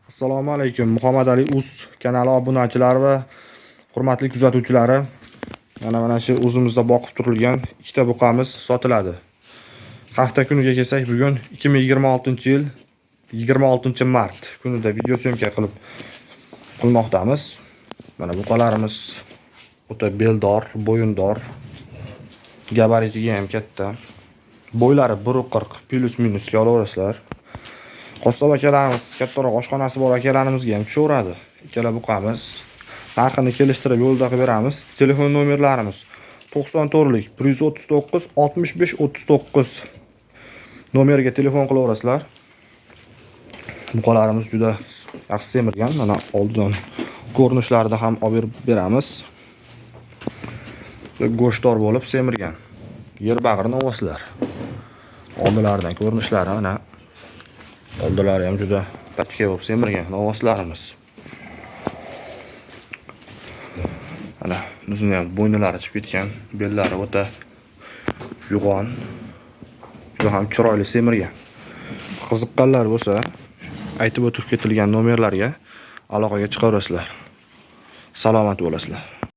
Assalomu alaykum. Muhammad Ali Uz kanali obunachilari va hurmatli kuzatuvchilari. Mana shu o'zimizda boqib turilgan ikkita buqamiz sotiladi. Hafta kuniga kelsak, bugun 2026-yil 26-mart kunida video syomka qilmoqdamiz. Mana buqalarimiz o'ta beldor, bo'yindor, gabaritiga ham katta. Bo'ylari 1.40 plus minusga olaverasizlar. Qossob akalarimiz, kattaroq oshxonasi bor akalarimizga ham tushaveradi. Ikkala buqamiz. Narxini kelishtirib yo'lda qilib beramiz. Telefon nomerlarimiz 94lik 139 65 39 nomerga telefon qilaverasizlar. Buqalarimiz juda yaxshi semirgan. Mana oldin ko'rinishlarida ham olib beramiz. Go'shtdor bo'lib semirgan. Yer bag'rini ovasizlar. Oldilaridan ko'rinishlari mana oldilari ham juda tachka bo'lib semirgan ovoslarimiz. Mana bizning ham bo'ynilari chiqib ketgan, bellari o'ta yo'g'on, juda ham chiroyli semirgan. Qiziqqanlar bo'lsa, aytib o'tib ketilgan nomerlarga aloqaga chiqaverasizlar. Salomat bo'lasizlar.